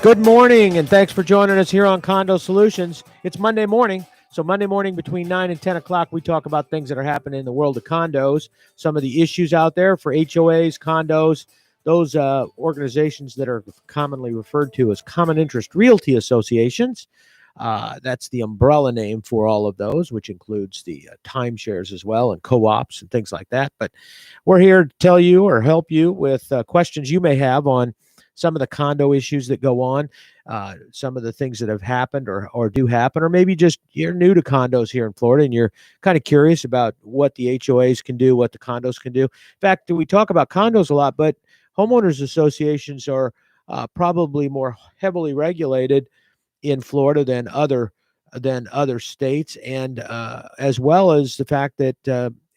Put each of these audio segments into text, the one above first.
Good morning, and thanks for joining us here on Condo Solutions. It's Monday morning, so Monday morning between 9 and 10 o'clock, we talk about things that are happening in the world of condos, some of the issues out there for HOAs, condos, those organizations that are commonly referred to as common interest realty associations. That's the umbrella name for all of those, which includes the timeshares as well and co-ops and things like that. But we're here to tell you or help you with questions you may have on some of the condo issues that go on, some of the things that have happened or do happen, or maybe just you're new to condos here in Florida and you're kind of curious about what the HOAs can do, what the condos can do. In fact, we talk about condos a lot, but homeowners associations are probably more heavily regulated in Florida than other states, and as well as the fact that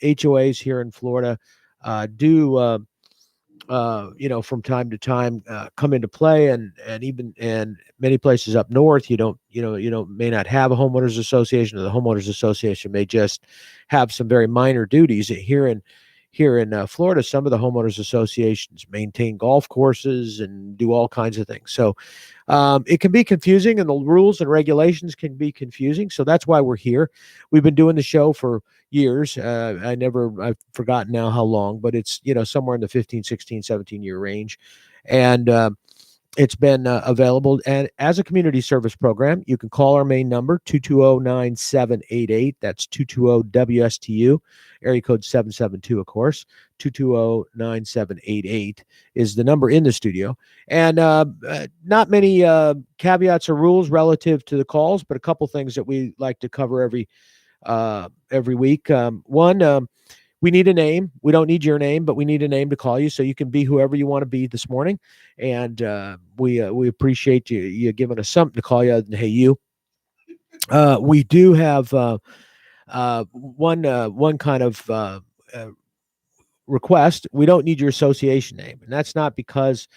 HOAs here in Florida do from time to time come into play, and many places up north, may not have a homeowners association, or the homeowners association may just have some very minor duties. Here in Florida, some of the homeowners associations maintain golf courses and do all kinds of things. So it can be confusing, and the rules and regulations can be confusing. So that's why we're here. We've been doing the show for years. I've forgotten now how long, but it's, somewhere in the 15, 16, 17-year range. And it's been available and as a community service program. You can call our main number, 220-9788. That's 220-WSTU, area code 772, of course. 220-9788 is the number in the studio. And not many caveats or rules relative to the calls, but a couple things that we like to cover every week. One, we need a name. We don't need your name, but we need a name to call you, so you can be whoever you want to be this morning. And we appreciate you giving us something to call you other than hey you. We do have one kind of request. We don't need your association name, and that's not because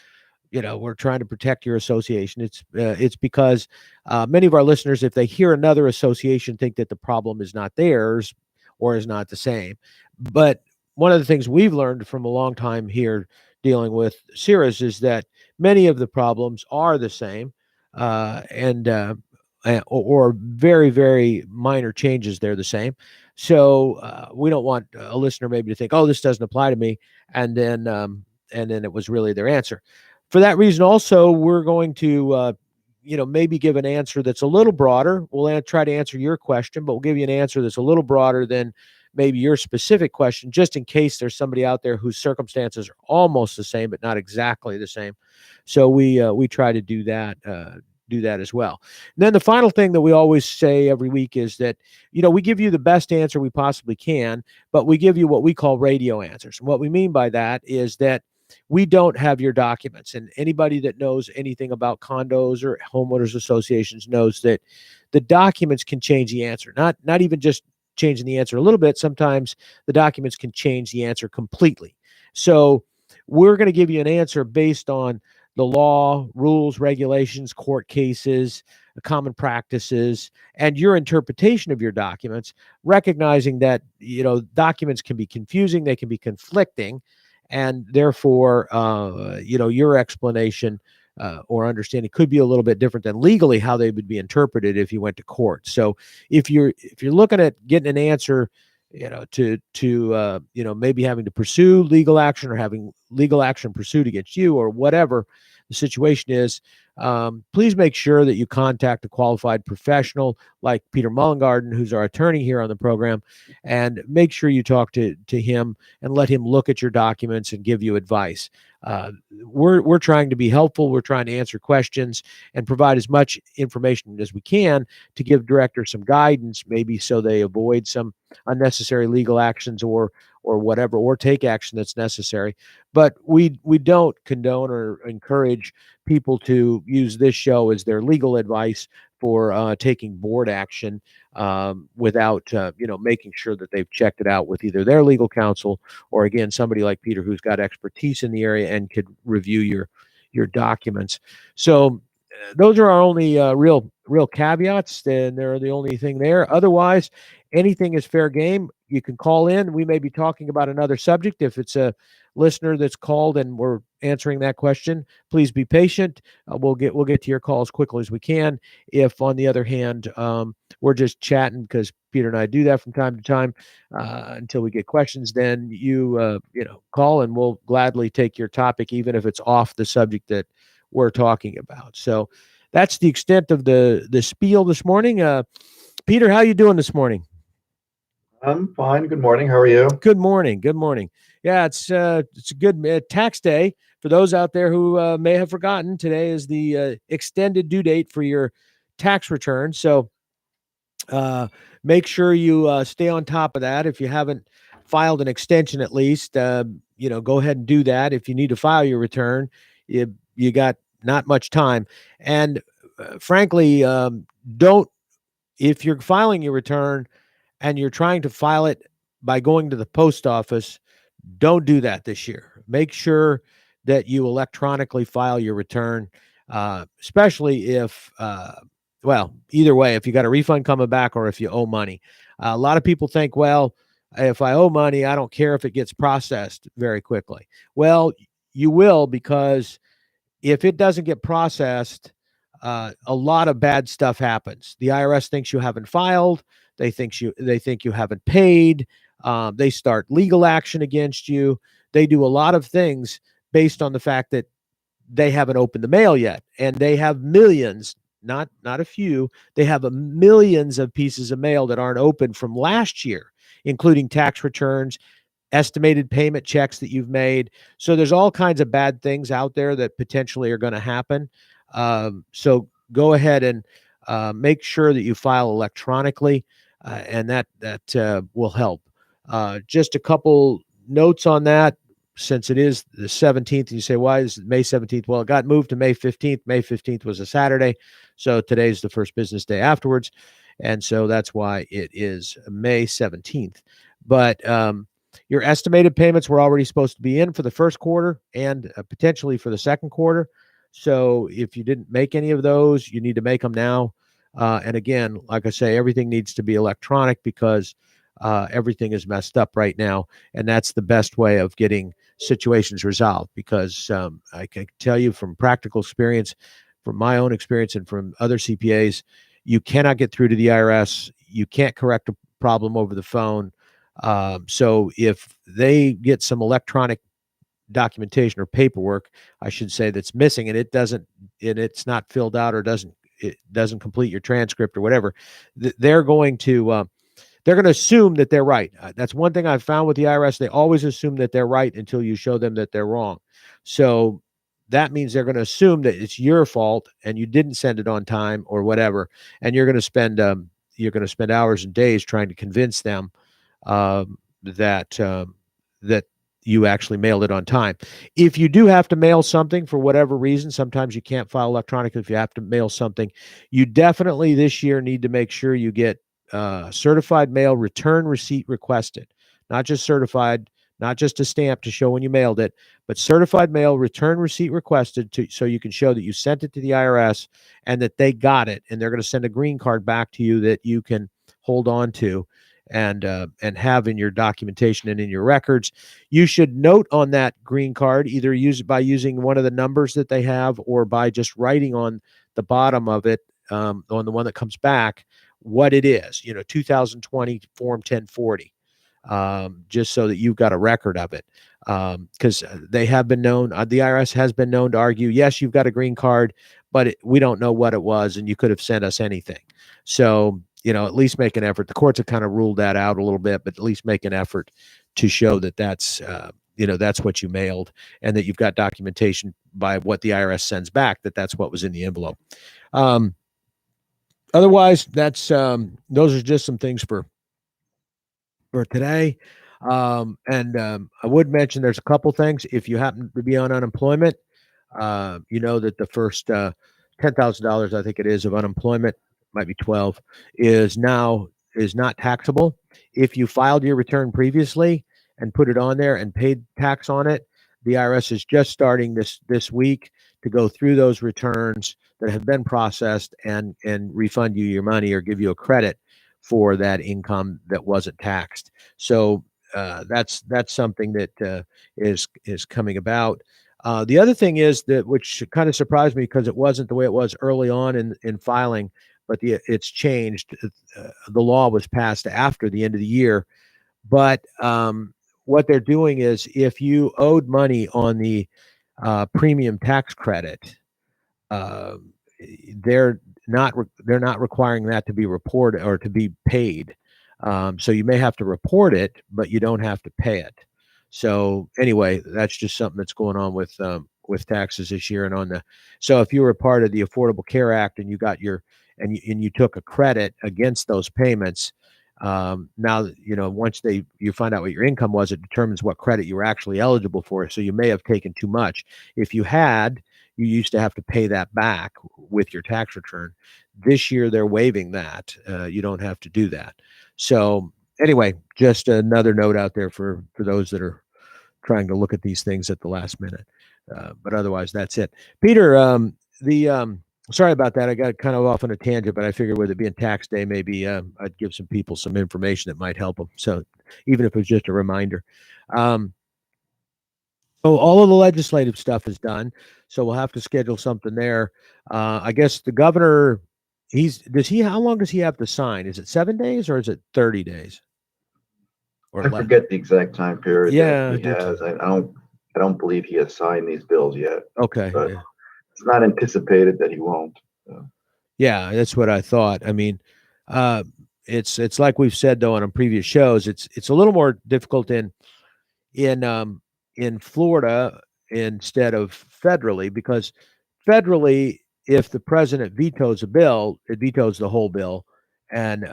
we're trying to protect your association. It's because many of our listeners, if they hear another association, think that the problem is not theirs or is not the same. But one of the things we've learned from a long time here dealing with CIRAs is that many of the problems are the same, or very, very minor changes, they're the same. So we don't want a listener maybe to think, oh, this doesn't apply to me, and then it was really their answer. For that reason, also, we're going to maybe give an answer that's a little broader. We'll try to answer your question, but we'll give you an answer that's a little broader than maybe your specific question, just in case there's somebody out there whose circumstances are almost the same, but not exactly the same. So we try to do that as well. And then the final thing that we always say every week is that, we give you the best answer we possibly can, but we give you what we call radio answers. And what we mean by that is that we don't have your documents, and anybody that knows anything about condos or homeowners associations knows that the documents can change the answer. Not even just changing the answer a little bit. Sometimes the documents can change the answer completely. So we're going to give you an answer based on the law, rules, regulations, court cases, common practices, and your interpretation of your documents, recognizing that, documents can be confusing, they can be conflicting, and therefore, your explanation or understanding could be a little bit different than legally how they would be interpreted if you went to court. So if you're looking at getting an answer, to maybe having to pursue legal action or having legal action pursued against you or whatever the situation is, please make sure that you contact a qualified professional like Peter Mullengarden, who's our attorney here on the program, and make sure you talk to him and let him look at your documents and give you advice. We're trying to be helpful. We're trying to answer questions and provide as much information as we can to give directors some guidance, maybe so they avoid some unnecessary legal actions or whatever, or take action that's necessary. But we don't condone or encourage people to use this show as their legal advice for taking board action without making sure that they've checked it out with either their legal counsel or, again, somebody like Peter who's got expertise in the area and could review your documents. So those are our only real caveats, and they're the only thing there. Otherwise, anything is fair game. You can call in. We may be talking about another subject. If it's a listener that's called and we're answering that question, please be patient. We'll get to your call as quickly as we can. If, on the other hand, we're just chatting because Peter and I do that from time to time until we get questions, then you call and we'll gladly take your topic, even if it's off the subject that we're talking about. So that's the extent of the spiel this morning. Peter, how you doing this morning? I'm fine. Good morning. How are you? Good morning. Good morning. Yeah, it's a good tax day for those out there who may have forgotten. Today is the extended due date for your tax return. So uh, make sure you stay on top of that. If you haven't filed an extension, at least go ahead and do that. If you need to file your return, you got not much time. And frankly, don't if you're filing your return and you're trying to file it by going to the post office, don't do that this year. Make sure that you electronically file your return, especially if, well, either way, if you got a refund coming back or if you owe money. A lot of people think, well, if I owe money, I don't care if it gets processed very quickly. Well, you will, because if it doesn't get processed, a lot of bad stuff happens. The IRS thinks you haven't filed. They think you haven't paid. They start legal action against you. They do a lot of things based on the fact that they haven't opened the mail yet, and they have millions, not a few. They have millions of pieces of mail that aren't opened from last year, including tax returns, estimated payment checks that you've made. So there's all kinds of bad things out there that potentially are going to happen. So go ahead and make sure that you file electronically, and that will help. Just a couple notes on that. Since it is the 17th, you say, why is it May 17th? Well, it got moved to May 15th. May 15th was a Saturday. So today's the first business day afterwards. And so that's why it is May 17th. But your estimated payments were already supposed to be in for the first quarter and potentially for the second quarter. So if you didn't make any of those, you need to make them now. And again, like I say, everything needs to be electronic because everything is messed up right now. And that's the best way of getting situations resolved, because I can tell you from practical experience, from my own experience and from other CPAs, you cannot get through to the IRS. You can't correct a problem over the phone. So if they get some electronic documentation or paperwork, I should say, that's missing, and it's not filled out, or it doesn't complete your transcript or whatever, they're going to assume that they're right. That's one thing I've found with the IRS. They always assume that they're right until you show them that they're wrong. So that means they're going to assume that it's your fault and you didn't send it on time or whatever, and you're going to spend hours and days trying to convince them that you actually mailed it on time. If you do have to mail something for whatever reason, sometimes you can't file electronically. If you have to mail something, you definitely this year need to make sure you get certified mail return receipt requested. Not just certified, not just a stamp to show when you mailed it, but certified mail return receipt requested, so you can show that you sent it to the IRS and that they got it, and they're going to send a green card back to you that you can hold on to and have in your documentation and in your records. You should note on that green card, either by using one of the numbers that they have, or by just writing on the bottom of it, on the one that comes back, what it is. 2020 Form 1040, just so that you've got a record of it. Because they have been known, the IRS has been known to argue, yes, you've got a green card, but we don't know what it was, and you could have sent us anything. So at least make an effort. The courts have kind of ruled that out a little bit, but at least make an effort to show that that's what you mailed, and that you've got documentation by what the IRS sends back that's what was in the envelope. Otherwise, those are just some things for today. And I would mention there's a couple things. If you happen to be on unemployment, you know that the first $10,000, I think it is, of unemployment, might be 12, is not taxable. If you filed your return previously and put it on there and paid tax on it, the IRS is just starting this week to go through those returns. that have been processed and refund you your money or give you a credit for that income that wasn't taxed. So that's something that is coming about. The other thing is that, which kind of surprised me because it wasn't the way it was early on in filing, but it's changed. The law was passed after the end of the year, but what they're doing is if you owed money on the premium tax credit, uh, they're they're not requiring that to be reported or to be paid. So you may have to report it, but you don't have to pay it. So anyway, that's just something that's going on with taxes this year. And on the so if you were part of the Affordable Care Act and you got your and you took a credit against those payments, now once you find out what your income was, it determines what credit you were actually eligible for. So you may have taken too much. If you had, you used to have to pay that back with your tax return. This year, they're waiving that. You don't have to do that. So anyway, just another note out there for those that are trying to look at these things at the last minute. But otherwise, that's it. Peter, the sorry about that. I got kind of off on a tangent, but I figured with it being tax day, maybe I'd give some people some information that might help them. So even if it's just a reminder. Um, so all of the legislative stuff is done. So we'll have to schedule something there. I guess the governor, how long does he have to sign? Is it 7 days or is it 30 days or I less? forget the exact time period that Yeah, I he do too. has. I don't believe he has signed these bills yet, Okay. but Yeah. it's not anticipated that he won't. So, Yeah, that's what I thought. I mean, uh, it's like we've said though on previous shows. It's a little more difficult in um in Florida instead of federally, because federally, if the president vetoes a bill, it vetoes the whole bill, and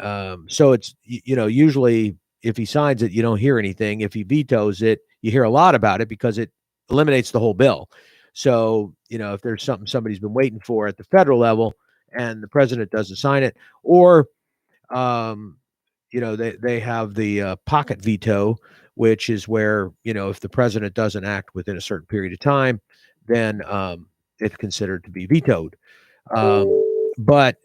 so it's usually if he signs it, you don't hear anything. If he vetoes it, you hear a lot about it because it eliminates the whole bill. So if there's something somebody's been waiting for at the federal level and the president doesn't sign it, or um, they have the pocket veto, which is where if the president doesn't act within a certain period of time, then it's considered to be vetoed. But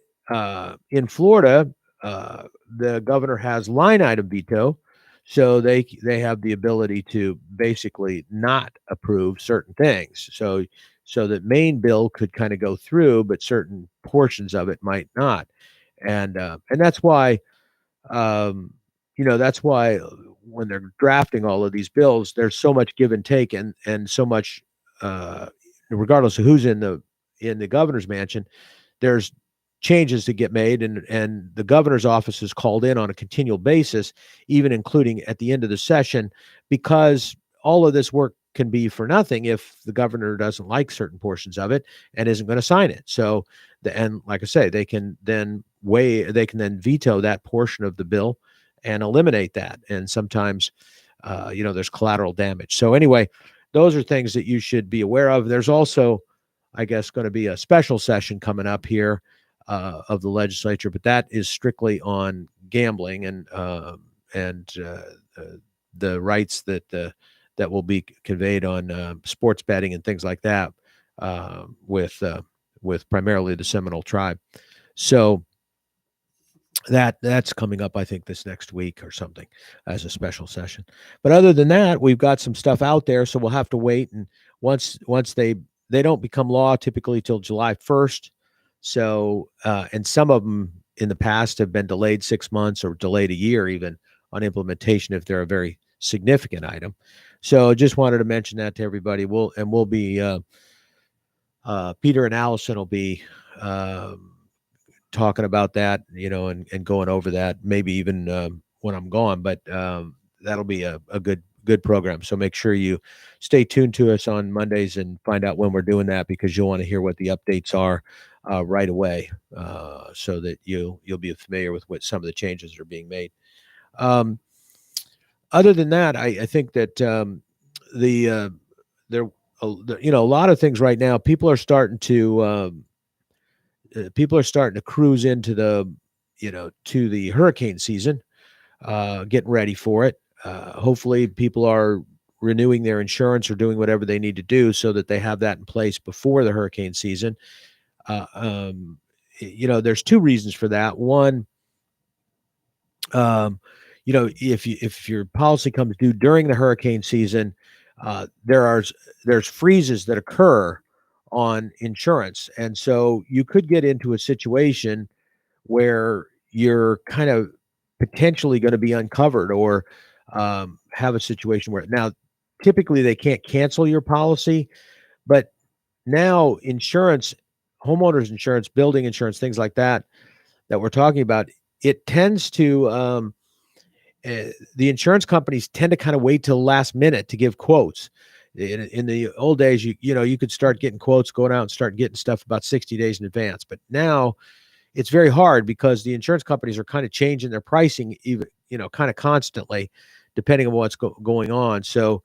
in Florida, the governor has line item veto, so they have the ability to basically not approve certain things. So that main bill could kind of go through, but certain portions of it might not. And that's why that's why when they're drafting all of these bills, there's so much give and take, and so much, uh, regardless of who's in the governor's mansion, there's changes that get made, and the governor's office is called in on a continual basis, even including at the end of the session, because all of this work can be for nothing if the governor doesn't like certain portions of it and isn't going to sign it. So and like I say, they can then veto that portion of the bill and eliminate that. And sometimes, there's collateral damage. So anyway, those are things that you should be aware of. There's also, I guess, going to be a special session coming up here of the legislature, but that is strictly on gambling and the rights that will be conveyed on sports betting and things like that with primarily the Seminole tribe. So that's coming up, I think, this next week or something as a special session. But other than that, we've got some stuff out there, so we'll have to wait. And once they don't become law typically till July 1st. So and some of them in the past have been delayed 6 months or delayed a year even on implementation if they're a very significant item. So just wanted to mention that to everybody. We'll be Peter and Allison will be talking about that, and going over that, maybe even when I'm gone. But that'll be a good program. So make sure you stay tuned to us on Mondays and find out when we're doing that, because you'll want to hear what the updates are right away, so that you'll be familiar with what some of the changes that are being made. Other than that, I think that the there a lot of things right now. People are starting to cruise into to the hurricane season, getting ready for it. Hopefully people are renewing their insurance or doing whatever they need to do so that they have that in place before the hurricane season. Uh, um, there's two reasons for that. One, um, if your policy comes due during the hurricane season, there's freezes that occur on insurance, and so you could get into a situation where you're kind of potentially going to be uncovered, or have a situation where now typically they can't cancel your policy, but now insurance, homeowners insurance, building insurance, things like that we're talking about, it tends to the insurance companies tend to kind of wait till the last minute to give quotes. In the old days, you could start getting quotes, going out and start getting stuff about 60 days in advance. But now it's very hard because the insurance companies are kind of changing their pricing, even kind of constantly, depending on what's going on. So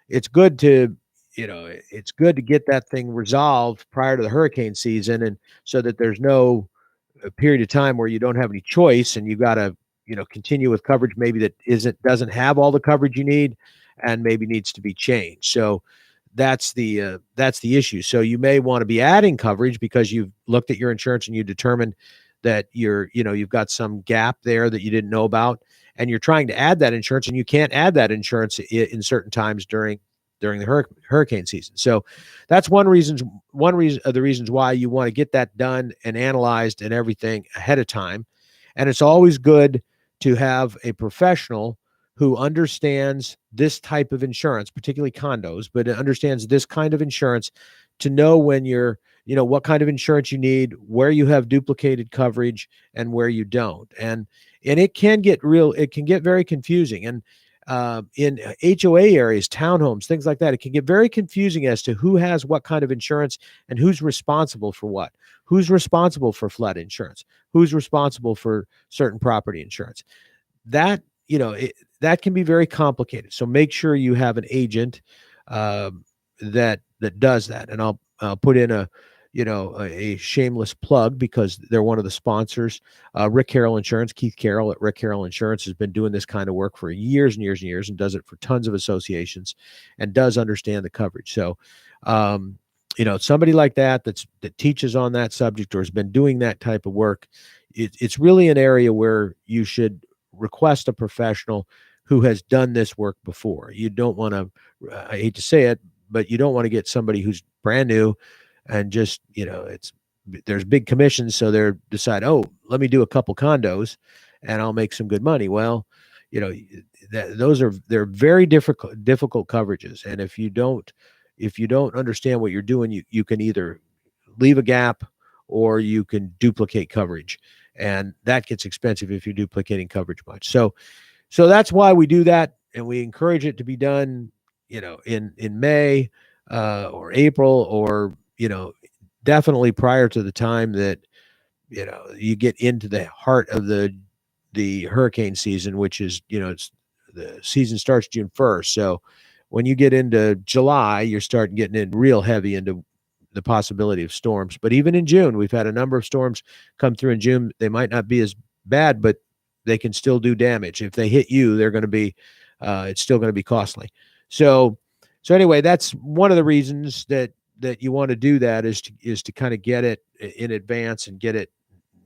it's good to it's good to get that thing resolved prior to the hurricane season, and so that there's no a period of time where you don't have any choice and you got to continue with coverage maybe that doesn't have all the coverage you need and maybe needs to be changed. So that's the issue. So you may want to be adding coverage because you've looked at your insurance and you determined that you've got some gap there that you didn't know about, and you're trying to add that insurance and you can't add that insurance in certain times during the hurricane season. So that's one of the reasons why you want to get that done and analyzed and everything ahead of time. And it's always good to have a professional who understands this type of insurance, particularly condos, but understands this kind of insurance, to know when what kind of insurance you need, where you have duplicated coverage and where you don't. And it can get very confusing. And in HOA areas, townhomes, things like that, it can get very confusing as to who has what kind of insurance and who's responsible for what. Who's responsible for flood insurance? Who's responsible for certain property insurance? That that can be very complicated. So make sure you have an agent that does that. And I'll put in a shameless plug because they're one of the sponsors. Rick Carroll Insurance, Keith Carroll at Rick Carroll Insurance has been doing this kind of work for years and years and years, and does it for tons of associations and does understand the coverage. So, somebody like that teaches on that subject or has been doing that type of work, it's really an area where you should request a professional who has done this work before. You don't want to, I hate to say it, but you don't want to get somebody who's brand new and just there's big commissions, so they're decide, oh, let me do a couple condos and I'll make some good money. Well, they're very difficult coverages, and if you don't understand what you're doing, you can either leave a gap or you can duplicate coverage, and that gets expensive if you're duplicating coverage much. So that's why we do that, and we encourage it to be done in May or April, or definitely prior to the time that you get into the heart of the hurricane season, which is the season starts June 1st. So when you get into July, you're starting getting in real heavy into the possibility of storms. But even in June, we've had a number of storms come through in June. They might not be as bad, but they can still do damage. If they hit you, they're going to be it's still going to be costly. So anyway, that's one of the reasons that you want to do that, is to kind of get it in advance and get it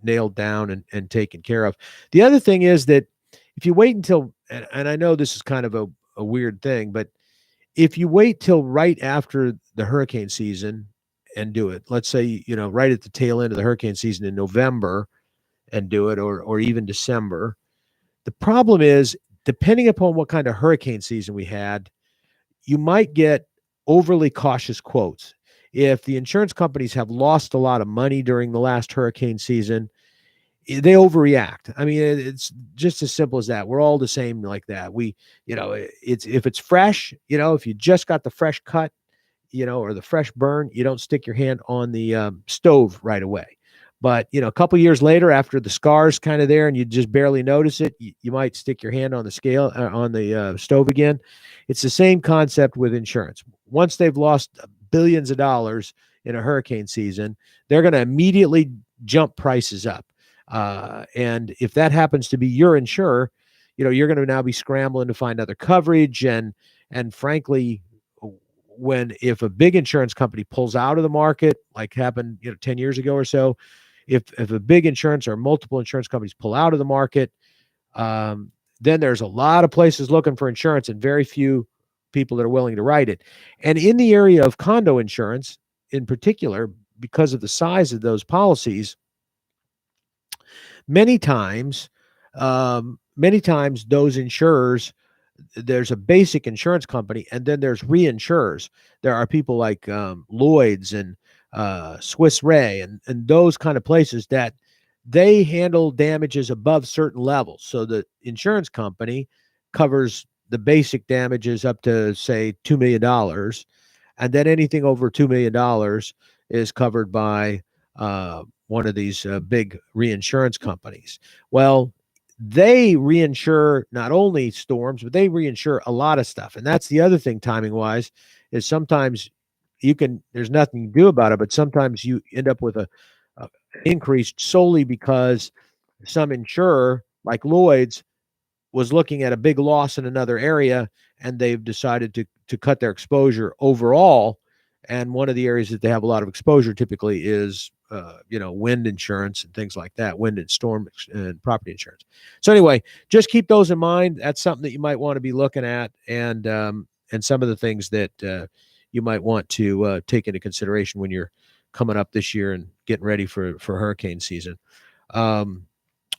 nailed down and taken care of. The other thing is that if you wait until, and I know this is kind of a weird thing, but if you wait till right after the hurricane season and do it, let's say, right at the tail end of the hurricane season in November and do it, or even December, the problem is, depending upon what kind of hurricane season we had, you might get overly cautious quotes. If the insurance companies have lost a lot of money during the last hurricane season, they overreact. I mean, it's just as simple as that. We're all the same like that. It's if it's fresh, if you just got the fresh cut, or the fresh burn, you don't stick your hand on the stove right away. But, a couple years later, after the scar's kind of there and you just barely notice it, you might stick your hand on the scale, on the stove again. It's the same concept with insurance. Once they've lost billions of dollars in a hurricane season, they're going to immediately jump prices up. And if that happens to be your insurer, you're going to now be scrambling to find other coverage. And frankly, if a big insurance company pulls out of the market, like happened 10 years ago or so, if a big insurance or multiple insurance companies pull out of the market, um, then there's a lot of places looking for insurance and very few people that are willing to write it. And in the area of condo insurance in particular, because of the size of those policies, many times, those insurers, there's a basic insurance company, and then there's reinsurers. There are people like Lloyd's and Swiss Re and those kind of places that they handle damages above certain levels. So the insurance company covers the basic damages up to, say, $2 million, and then anything over $2 million is covered by one of these big reinsurance companies. Well, they reinsure not only storms, but they reinsure a lot of stuff. And that's the other thing, timing wise, is sometimes there's nothing you can do about it, but sometimes you end up with a increase solely because some insurer like Lloyd's was looking at a big loss in another area, and they've decided to cut their exposure overall. And one of the areas that they have a lot of exposure typically is wind insurance and things like that, wind and storm and property insurance. So anyway, just keep those in mind. That's something that you might want to be looking at, and some of the things that you might want to take into consideration when you're coming up this year and getting ready for hurricane season.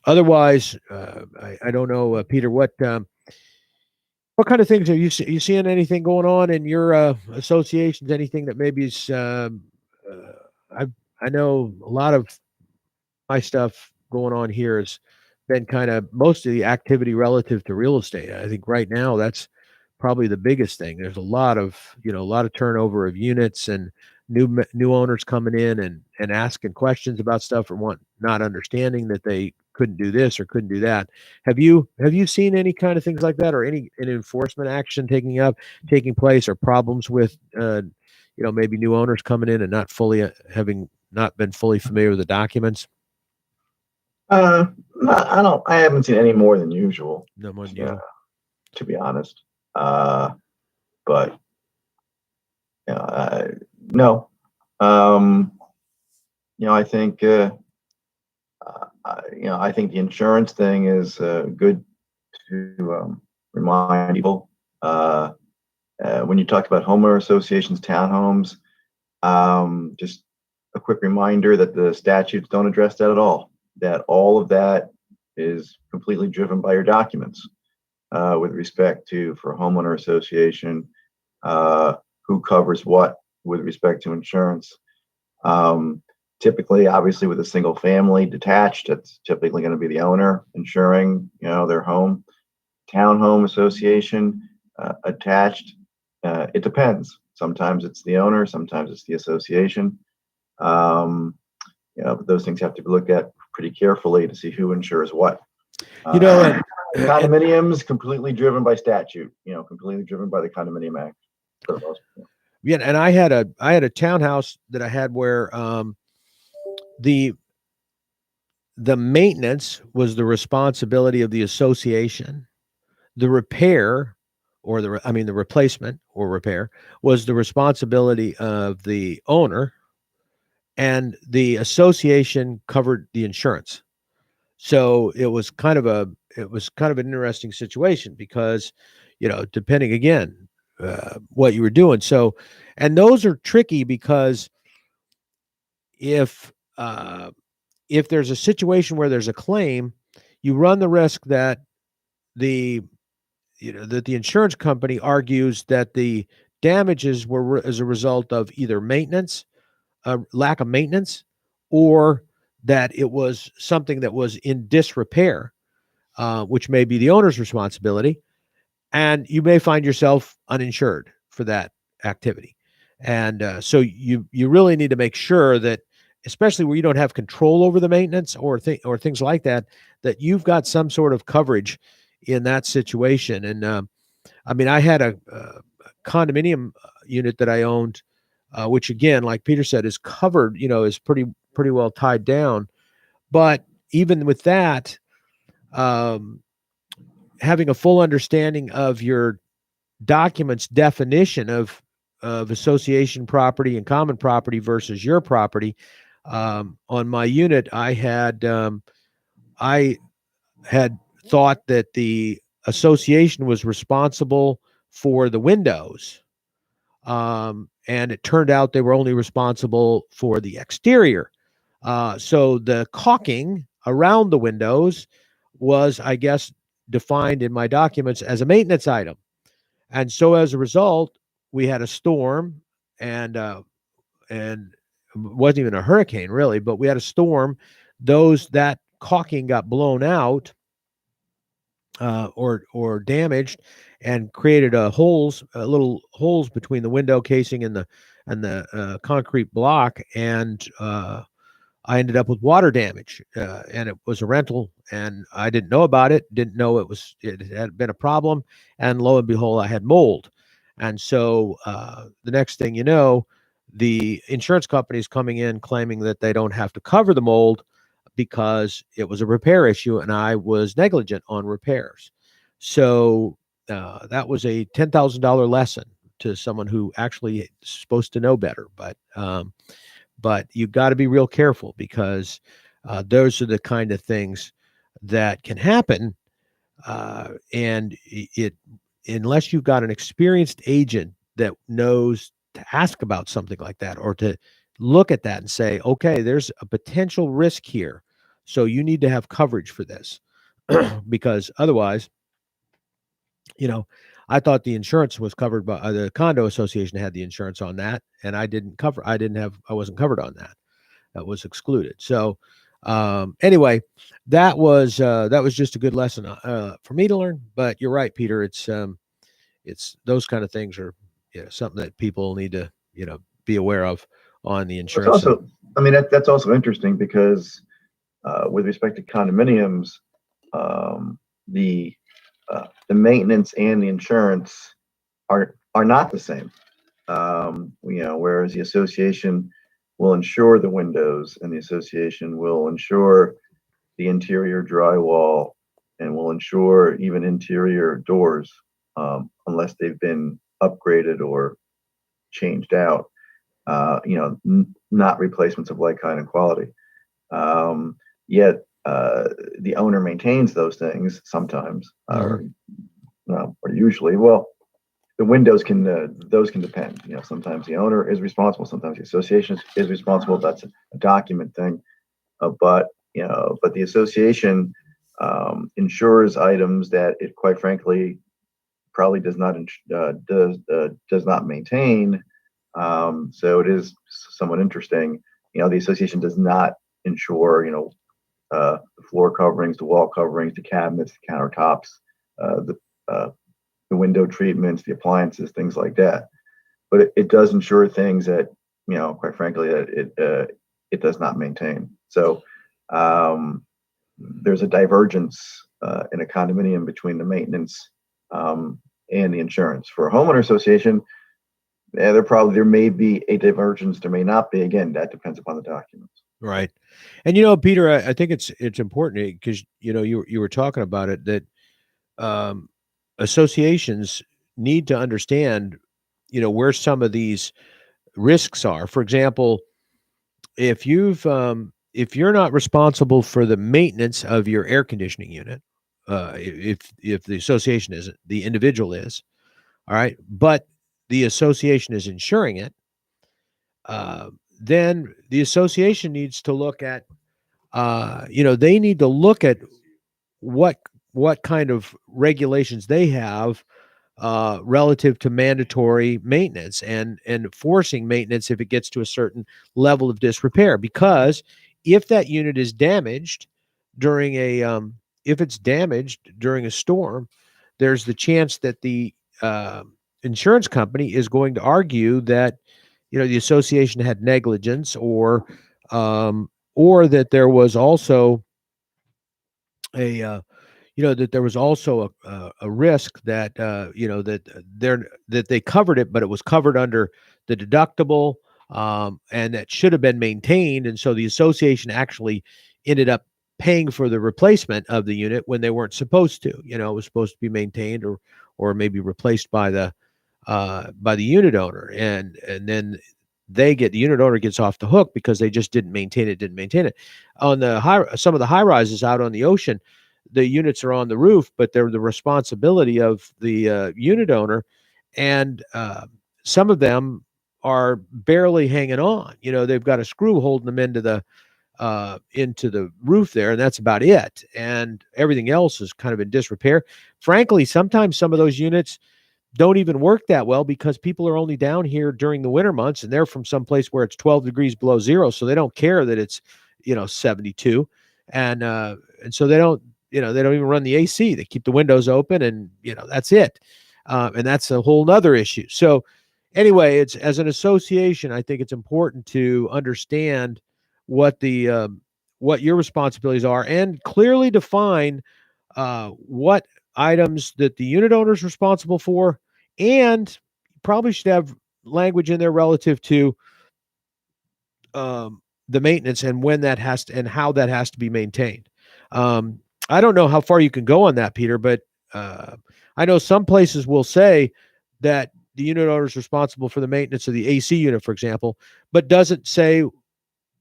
Otherwise, I don't know, Peter, what kind of things are you seeing? Anything going on in your associations? Anything that maybe is I know a lot of my stuff going on here has been kind of most of the activity relative to real estate. I think right now that's probably the biggest thing. There's a lot of turnover of units and new owners coming in and asking questions about stuff or not understanding that they couldn't do this or couldn't do that. Have you seen any kind of things like that, or any enforcement action taking place, or problems with maybe new owners coming in and not fully having not been fully familiar with the documents? I haven't seen any more than usual. No more than usual. To be honest. But no. I think I think the insurance thing is good to remind people. When you talk about homeowner associations, townhomes, just a quick reminder that the statutes don't address that at all. That all of that is completely driven by your documents with respect to, for a homeowner association, who covers what with respect to insurance. Typically, obviously, with a single family detached, it's typically going to be the owner insuring, their home. Townhome association, attached, it depends. Sometimes it's the owner, sometimes it's the association. But those things have to be looked at pretty carefully to see who insures what. Condominiums completely driven by statute. Completely driven by the Condominium Act for the most part. Yeah, and I had a townhouse that I had where the maintenance was the responsibility of the association. The repair, or the replacement or repair, was the responsibility of the owner, and the association covered the insurance. So it was kind of an interesting situation because, depending again, what you were doing. So, and those are tricky because if there's a situation where there's a claim, you run the risk that the insurance company argues that the damages were as a result of either maintenance, lack of maintenance, or that it was something that was in disrepair, which may be the owner's responsibility, and you may find yourself uninsured for that activity. And so you really need to make sure that, especially where you don't have control over the maintenance or things like that, that you've got some sort of coverage in that situation. And I had a condominium unit that I owned, which again, like Peter said, is covered, is pretty well tied down. But even with that, having a full understanding of your documents definition of of association property and common property versus your property. On my unit, I had thought that the association was responsible for the windows, and it turned out they were only responsible for the exterior. So the caulking around the windows was, I guess, defined in my documents as a maintenance item. And so as a result, we had a storm, and it wasn't even a hurricane really, but we had a storm. That caulking got blown out, or damaged, and created little holes between the window casing and the concrete block, and I ended up with water damage, and it was a rental, and I didn't know about it. Didn't know it had been a problem, and lo and behold, I had mold. And so the next thing you know, the insurance company is coming in claiming that they don't have to cover the mold because it was a repair issue, and I was negligent on repairs. So that was a $10,000 lesson to someone who actually is supposed to know better, but you've got to be real careful, because those are the kind of things that can happen. And it, unless you've got an experienced agent that knows to ask about something like that, or to look at that and say, okay, there's a potential risk here, so you need to have coverage for this, because otherwise, you know, I thought the insurance was covered by the condo association had the insurance on that, and I wasn't covered on that. That was excluded. So anyway, that was just a good lesson for me to learn. But you're right, Peter. It's those kind of things are, something that people need to, be aware of on the It's insurance side. also, I mean, that's also interesting because with respect to condominiums, um, the the maintenance and the insurance are not the same. Whereas the association will insure the windows, and the association will insure the interior drywall, and will insure even interior doors, unless they've been upgraded or changed out. Not replacements of like, kind, and quality. Yet the owner maintains those things sometimes, or usually. Well, the windows can those can depend. Sometimes the owner is responsible, sometimes the association is responsible. That's a document thing. But the association insures items that it, quite frankly, probably does not maintain. So it is somewhat interesting. The association does not insure, the floor coverings, the wall coverings, the cabinets, the countertops, the window treatments, the appliances, things like that. But it does insure things that, quite frankly, it does not maintain. So there's a divergence in a condominium between the maintenance and the insurance. For a homeowner association, there may be a divergence, there may not be. Again, that depends upon the documents. Right. And Peter, I think it's important, because you were talking about it, that um, associations need to understand where some of these risks are. For example, if you're not responsible for the maintenance of your air conditioning unit, if the association isn't, the individual is, all right, but the association is insuring it, then the association needs to look at, they need to look at what kind of regulations they have relative to mandatory maintenance, and forcing maintenance if it gets to a certain level of disrepair. Because if that unit is damaged during if it's damaged during a storm, there's the chance that the insurance company is going to argue that the association had negligence, or that there was also a that there was also a risk that that they covered it, but it was covered under the deductible, and that should have been maintained, and so the association actually ended up paying for the replacement of the unit when they weren't supposed to. It was supposed to be maintained, or maybe replaced by by the unit owner, and then the unit owner gets off the hook because they just didn't maintain it. On some of the high rises out on the ocean, the units are on the roof, but they're the responsibility of the unit owner, and some of them are barely hanging on. They've got a screw holding them into the roof there, and that's about it. And everything else is kind of in disrepair. Frankly, sometimes some of those units don't even work that well because people are only down here during the winter months, and they're from some place where it's 12 degrees below zero, so they don't care that it's 72, and so they don't even run the AC. They keep the windows open, and that's it. And that's a whole nother issue. So anyway, it's, as an association, I think it's important to understand what what your responsibilities are, and clearly define what items that the unit owner is responsible for, and probably should have language in there relative to the maintenance and when that has to, and how that has to be maintained. I don't know how far you can go on that, Peter, but I know some places will say that the unit owner is responsible for the maintenance of the AC unit, for example, but doesn't say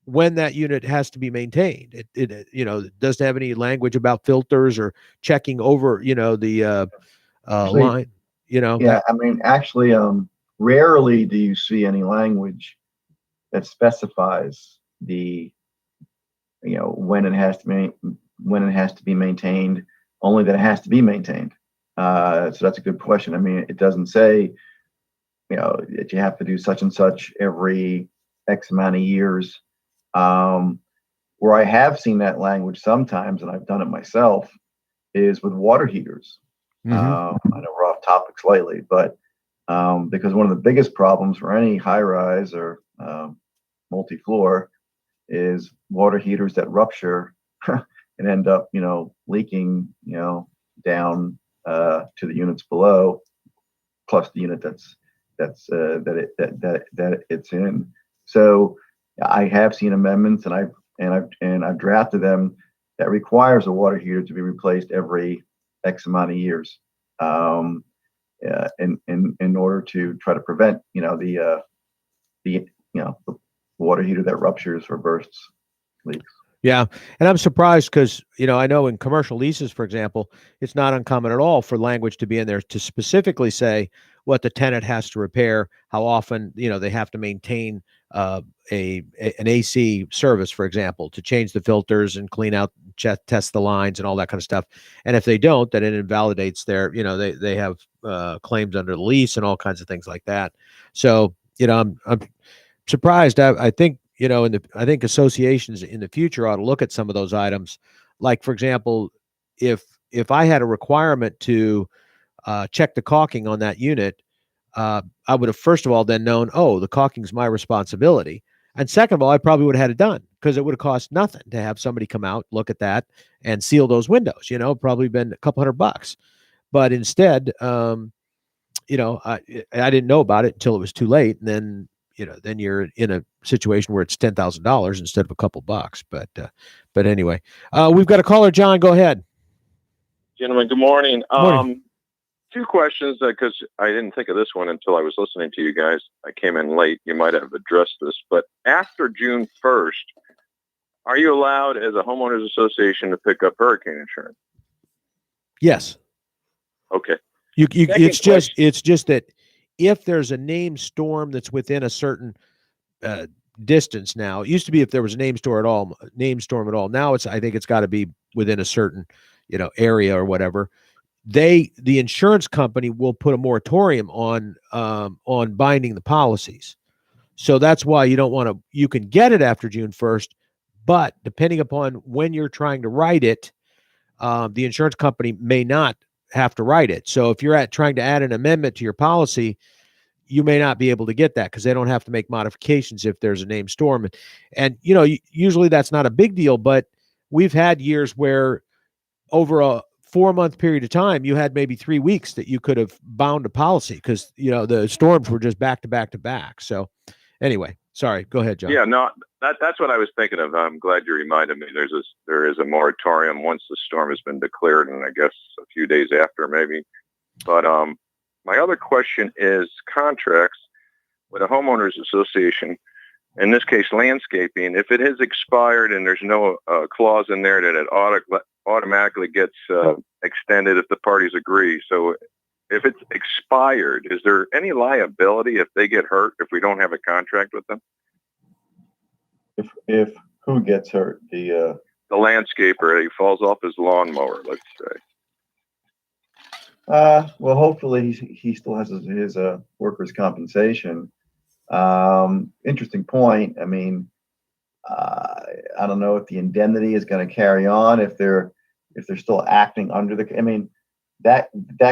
when that unit has to be maintained. It doesn't have any language about filters or checking over, the Actually, line, yeah, I mean, actually, rarely do you see any language that specifies the, when it has to be maintained, only that it has to be maintained. So that's a good question. I mean, it doesn't say, that you have to do such and such every X amount of years. Where I have seen that language sometimes, and I've done it myself, is with water heaters. I know we're off topic slightly, but because one of the biggest problems for any high rise or multi-floor is water heaters that rupture and end up, leaking, down to the units below, plus the unit that it's in. So I have seen amendments, and I've drafted them that requires a water heater to be replaced every X amount of years, in order to try to prevent, the water heater that ruptures or bursts, leaks. Yeah. And I'm surprised because, I know in commercial leases, for example, it's not uncommon at all for language to be in there to specifically say what the tenant has to repair, how often, they have to maintain an AC service, for example, to change the filters and clean out, test the lines and all that kind of stuff. And if they don't, then it invalidates their, they have claims under the lease and all kinds of things like that. So, I'm surprised. I think, I think associations in the future ought to look at some of those items. Like, for example, if I had a requirement to check the caulking on that unit, I would have first of all then known, oh, the caulking's my responsibility. And second of all, I probably would have had it done because it would have cost nothing to have somebody come out, look at that, and seal those windows. Probably been a couple $100. But instead, I didn't know about it until it was too late, and then you're in a situation where it's $10,000 instead of a couple bucks. But anyway, we've got a caller. John, go ahead. Gentlemen, good morning. Morning. Two questions, because I didn't think of this one until I was listening to you guys. I came in late. You might have addressed this, but after June 1st, are you allowed as a homeowners association to pick up hurricane insurance? Yes. Okay. It's just that if there's a named storm that's within a certain distance now, it used to be if there was a named storm at all. Now I think it's got to be within a certain, area or whatever. The insurance company will put a moratorium on binding the policies. So that's why you can get it after June 1st, but depending upon when you're trying to write it, the insurance company may not have to write it. So if you're trying to add an amendment to your policy, you may not be able to get that because they don't have to make modifications if there's a named storm. And usually that's not a big deal, but we've had years where over a 4-month period of time, you had maybe 3 weeks that you could have bound a policy because, the storms were just back to back to back. So anyway, sorry, go ahead, John. Yeah, no, that's what I was thinking of. I'm glad you reminded me. There is a moratorium once the storm has been declared, and I guess a few days after maybe. But My other question is contracts with a homeowners association, in this case landscaping. If it has expired and there's no clause in there that it automatically gets extended if the parties agree. So if it's expired, is there any liability if they get hurt if we don't have a contract with them? If who gets hurt? The landscaper, he falls off his lawnmower, let's say. Well, hopefully he still has his workers' compensation. Interesting point. I mean, I don't know if the indemnity is going to carry on if they're still acting under the. I mean, that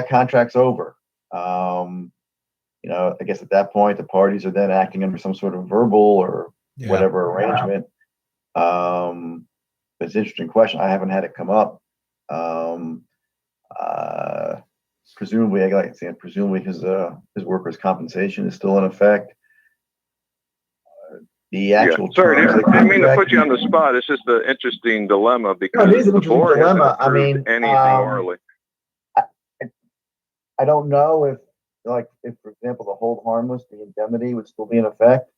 contract's over. I guess at that point the parties are then acting under some sort of verbal or whatever arrangement. But it's an interesting question. I haven't had it come up. Presumably, presumably his workers' compensation is still in effect. The actual sorry, terms of the I didn't mean to put contract- you on the spot. It's just an interesting dilemma because it is an the interesting board dilemma. hasn't approved anything orally. I don't know if, for example, the hold harmless, the indemnity would still be in effect.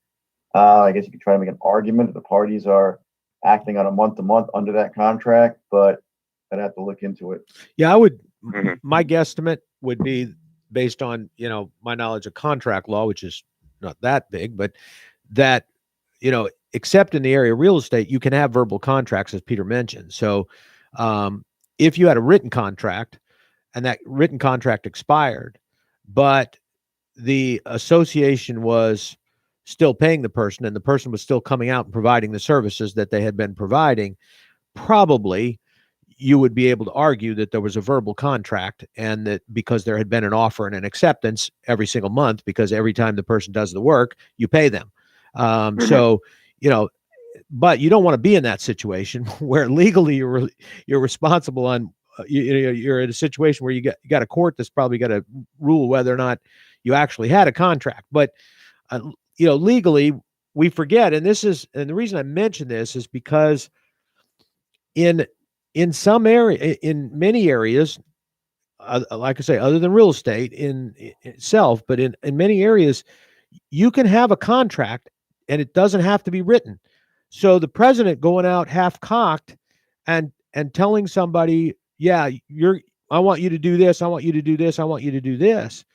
I guess you could try to make an argument that the parties are acting on a month-to-month under that contract, but I'd have to look into it. Yeah, I would. Mm-hmm. My guesstimate would be based on my knowledge of contract law, which is not that big, but that except in the area of real estate, you can have verbal contracts, as Peter mentioned. So, if you had a written contract and that written contract expired, but the association was still paying the person and the person was still coming out and providing the services that they had been providing, probably you would be able to argue that there was a verbal contract and that because there had been an offer and an acceptance every single month, because every time the person does the work, you pay them. So, but you don't want to be in that situation where legally you're responsible on, you're in a situation where you got a court that's probably got to rule whether or not you actually had a contract. But, legally we forget. And the reason I mention this is because in some area, in many areas, like I say, other than real estate in itself, but in many areas, you can have a contract and it doesn't have to be written. So the president going out half cocked and telling somebody, I want you to do this. I want you to do this. I want you to do this.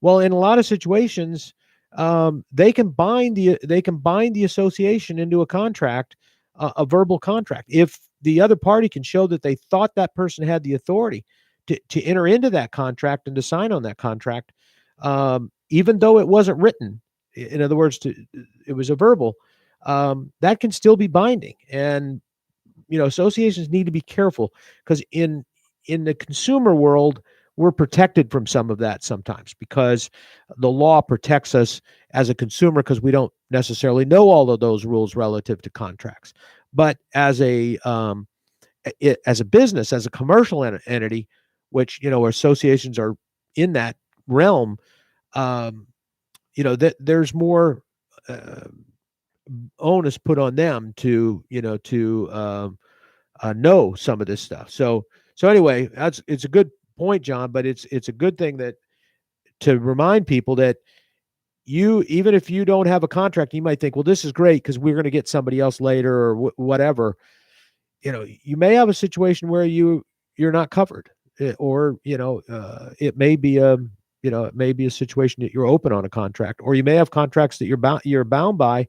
Well, in a lot of situations, they can bind the association into a contract, a verbal contract. If the other party can show that they thought that person had the authority to enter into that contract and to sign on that contract, even though it wasn't written. In other words, it was a verbal, that can still be binding. And, associations need to be careful because in the consumer world, we're protected from some of that sometimes because the law protects us as a consumer because we don't necessarily know all of those rules relative to contracts. But as a business, as a commercial entity, which, associations are in that realm, there's more onus put on them to know some of this stuff. So anyway, it's a good point, John, but it's a good thing to remind people that even if you don't have a contract, you might think, well, this is great because we're going to get somebody else later or whatever. You may have a situation where you're not covered, or it may be a situation that you're open on a contract, or you may have contracts that you're bound by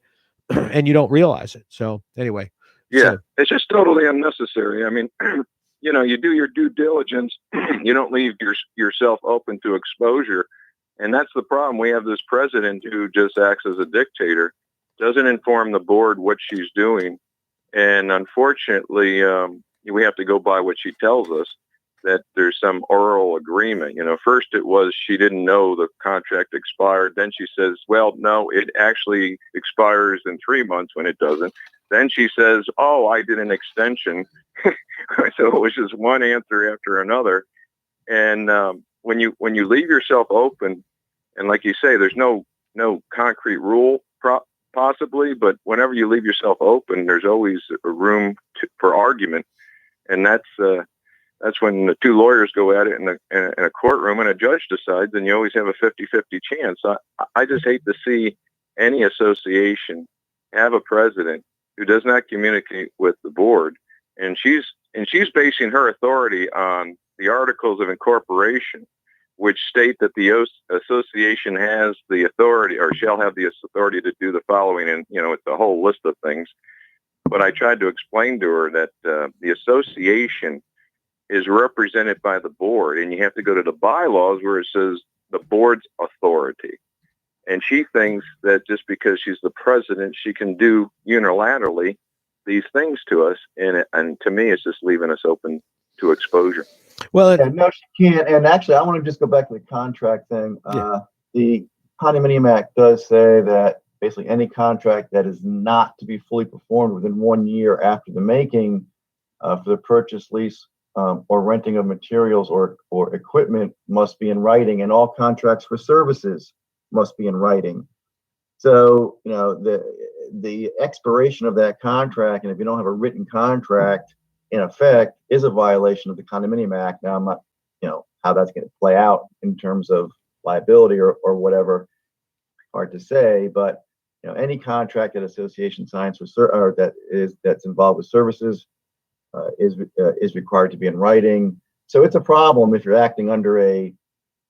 and you don't realize it. So anyway, it's just totally unnecessary. I mean, you do your due diligence. You don't leave yourself open to exposure. And that's the problem. We have this president who just acts as a dictator, doesn't inform the board what she's doing. And unfortunately, we have to go by what she tells us, that there's some oral agreement. First it was she didn't know the contract expired. Then she says, well, no, it actually expires in 3 months when it doesn't. Then she says, oh, I did an extension. So it was just one answer after another. And when you leave yourself open, and like you say, there's no concrete rule possibly, but whenever you leave yourself open, there's always a room for argument. And that's that's when the two lawyers go at it in a courtroom and a judge decides, and you always have a 50-50 chance. I just hate to see any association have a president who does not communicate with the board. And she's basing her authority on the Articles of Incorporation, which state that the association has the authority, or shall have the authority, to do the following. And, it's a whole list of things. But I tried to explain to her that the association is represented by the board, and you have to go to the bylaws where it says the board's authority. And she thinks that just because she's the president, she can do unilaterally these things to us. And to me, it's just leaving us open to exposure. Well, no, she can't. And actually, I want to just go back to the contract thing. Yeah. The Condominium Act does say that basically any contract that is not to be fully performed within 1 year after the making for the purchase, lease, or renting of materials or equipment must be in writing, and all contracts for services must be in writing. So, the expiration of that contract, and if you don't have a written contract in effect, is a violation of the Condominium Act. Now, I'm not, how that's going to play out in terms of liability or whatever, hard to say, but any contract that association signs or that's involved with services is required to be in writing. So it's a problem if you're acting under a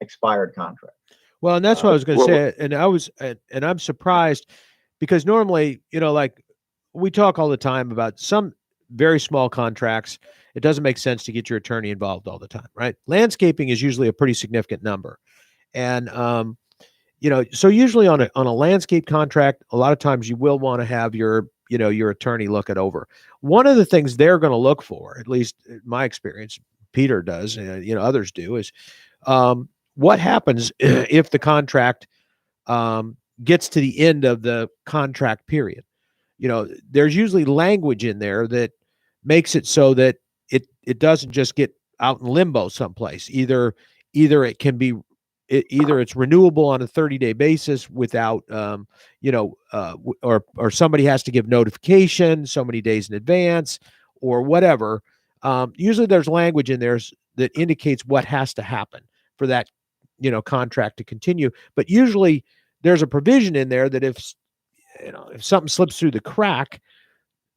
expired contract. Well, and that's what I was going to say. And I'm surprised because normally, like we talk all the time about some very small contracts. It doesn't make sense to get your attorney involved all the time, right? Landscaping is usually a pretty significant number. And, so usually on a landscape contract, a lot of times you will want to have your attorney look it over. One of the things they're going to look for, at least in my experience, Peter does, others do, is what happens if the contract gets to the end of the contract period. There's usually language in there that makes it so that it doesn't just get out in limbo someplace. Either it can be either it's renewable on a 30-day basis without or somebody has to give notification so many days in advance or whatever. Usually there's language in there that indicates what has to happen for that contract to continue. But usually there's a provision in there that if something slips through the crack,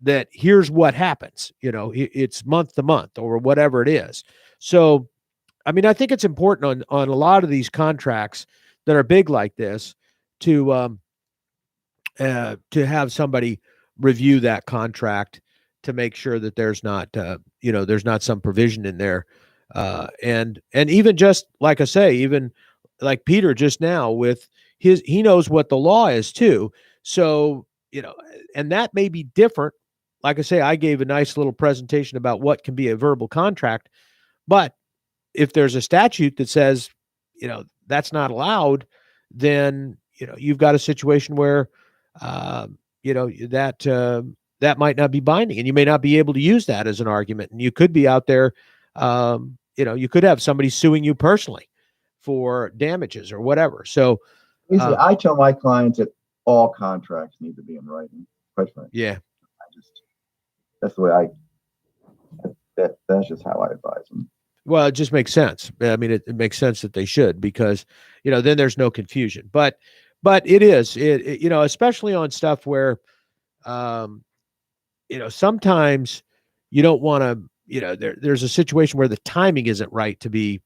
that here's what happens. It's month to month or whatever it is. So I mean, I think it's important on a lot of these contracts that are big like this to have somebody review that contract to make sure that there's not there's not some provision in there, and even just like I say, even like Peter just now with he knows what the law is too. So and that may be different. Like I say, I gave a nice little presentation about what can be a verbal contract, but if there's a statute that says, that's not allowed, then, you've got a situation where, that might not be binding and you may not be able to use that as an argument. And you could be out there, you could have somebody suing you personally for damages or whatever. So I tell my clients that all contracts need to be in writing. Quite frankly. Yeah. That's the way that's just how I advise them. Well, it just makes sense. I mean, it makes sense that they should, because, then there's no confusion, but it is, especially on stuff where, sometimes you don't want to, there's a situation where the timing isn't right to be,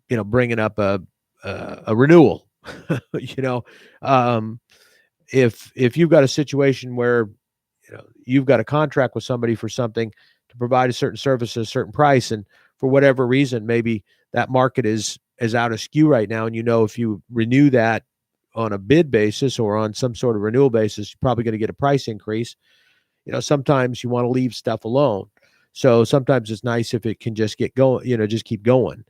bringing up a renewal, if you've got a situation where, you've got a contract with somebody for something to provide a certain service at a certain price, and for whatever reason, maybe that market is out of skew right now. And, if you renew that on a bid basis or on some sort of renewal basis, you're probably going to get a price increase. Sometimes you want to leave stuff alone. So sometimes it's nice if it can just get going, just keep going.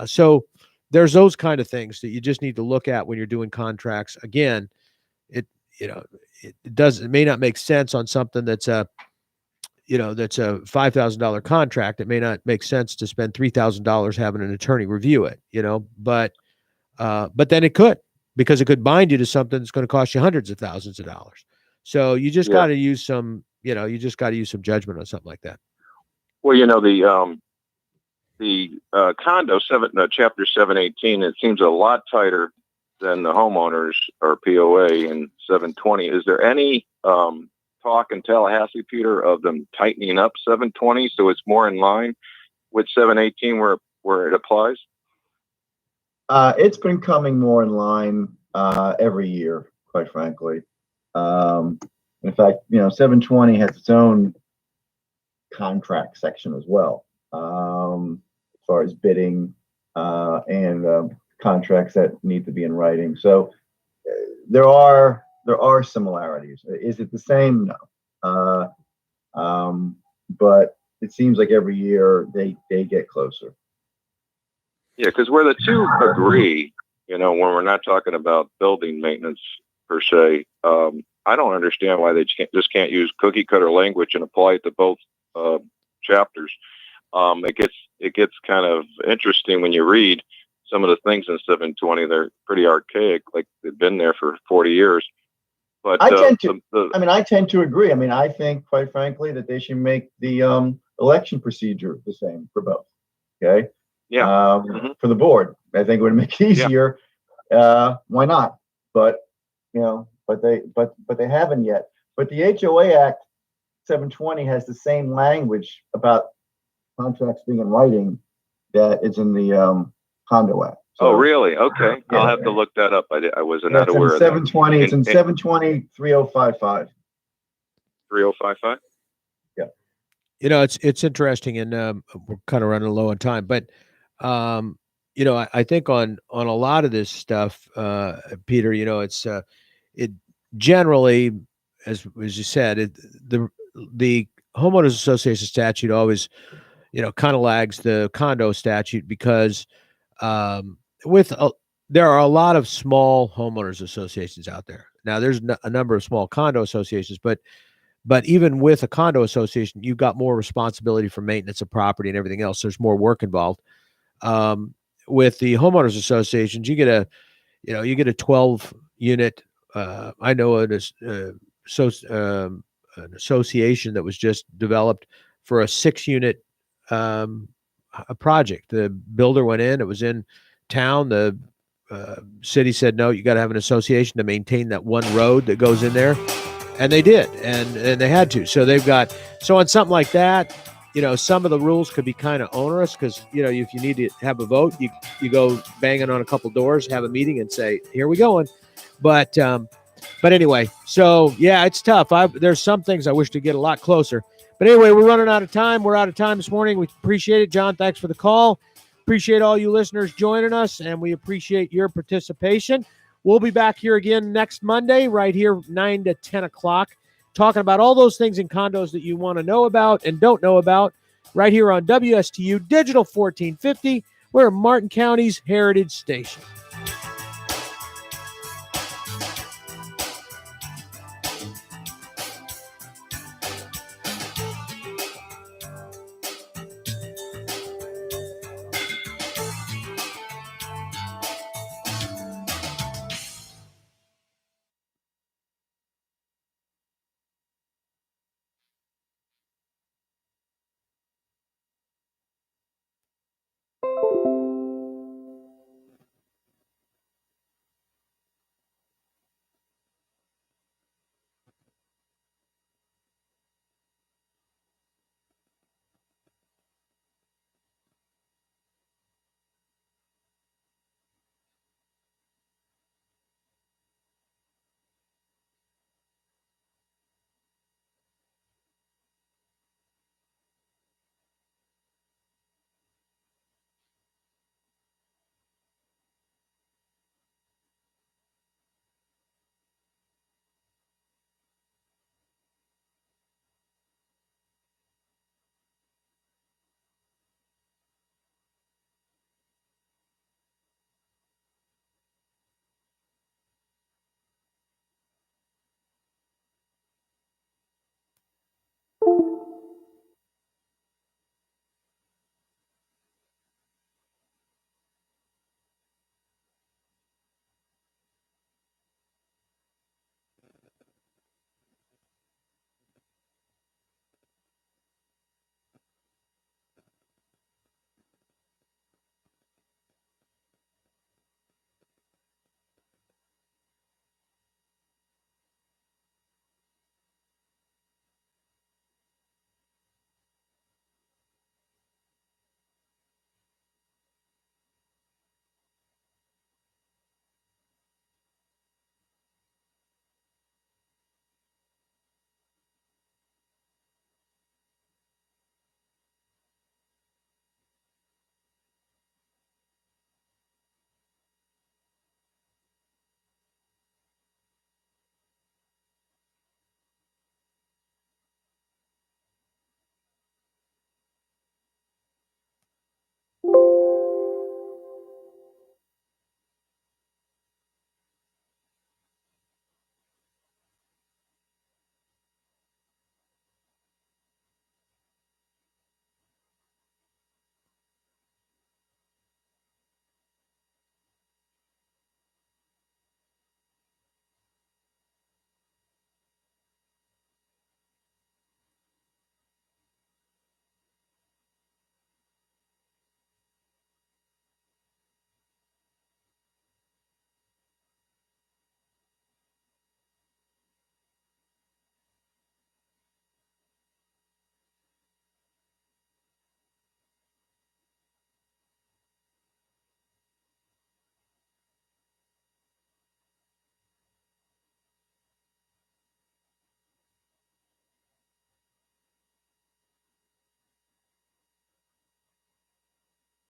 So there's those kind of things that you just need to look at when you're doing contracts. Again, it may not make sense on something that's that's a $5,000 contract. It may not make sense to spend $3,000 having an attorney review it, but then it could, because it could bind you to something that's going to cost you hundreds of thousands of dollars. So you just got to use some, judgment on something like that. Well, the the condo chapter 718, it seems a lot tighter than the homeowners or POA in 720. Is there any talk in Tallahassee, Peter, of them tightening up 720 so it's more in line with 718 where it applies? It's been coming more in line every year, quite frankly. In fact, 720 has its own contract section as well, as far as bidding and contracts that need to be in writing. So there are similarities. Is it the same? No. But it seems like every year they get closer. Yeah, because where the two agree, when we're not talking about building maintenance per se, I don't understand why they can't use cookie cutter language and apply it to both chapters. It gets kind of interesting when you read some of the things in 720. They're pretty archaic, like they've been there for 40 years. But I tend to agree. I think, quite frankly, that they should make the election procedure the same for both. Okay. Yeah. For the board, I think it would make it easier. Yeah. Why not? But but they haven't yet. But the HOA Act 720 has the same language about contracts being in writing that is in the Condo Act. So, oh, really? Okay. Yeah, I'll have to look that up. I wasn't not aware of that. 720. It's in 720 3055. 3055? Yeah. It's interesting, and we're kind of running low on time, but I think on a lot of this stuff, Peter, it generally, as you said, the homeowners association statute always, kind of lags the condo statute because there are a lot of small homeowners associations out there. Now, there's a number of small condo associations, but even with a condo association, you've got more responsibility for maintenance of property and everything else. There's more work involved. With the homeowners associations, you get a 12 unit. I know an association that was just developed for a 6 unit a project. The builder went in. It was in town. The city said, no, you got to have an association to maintain that one road that goes in there. And they did, and they had to. So on something like that, some of the rules could be kind of onerous because, if you need to have a vote, you go banging on a couple doors, have a meeting and say, here we going. But anyway, so yeah, it's tough. There's some things I wish to get a lot closer. But anyway, we're running out of time. We're out of time this morning. We appreciate it. John, thanks for the call. Appreciate all you listeners joining us, and we appreciate your participation. We'll be back here again next Monday, right here, 9 to 10 o'clock, talking about all those things in condos that you want to know about and don't know about, right here on WSTU Digital 1450. We're Martin County's Heritage Station.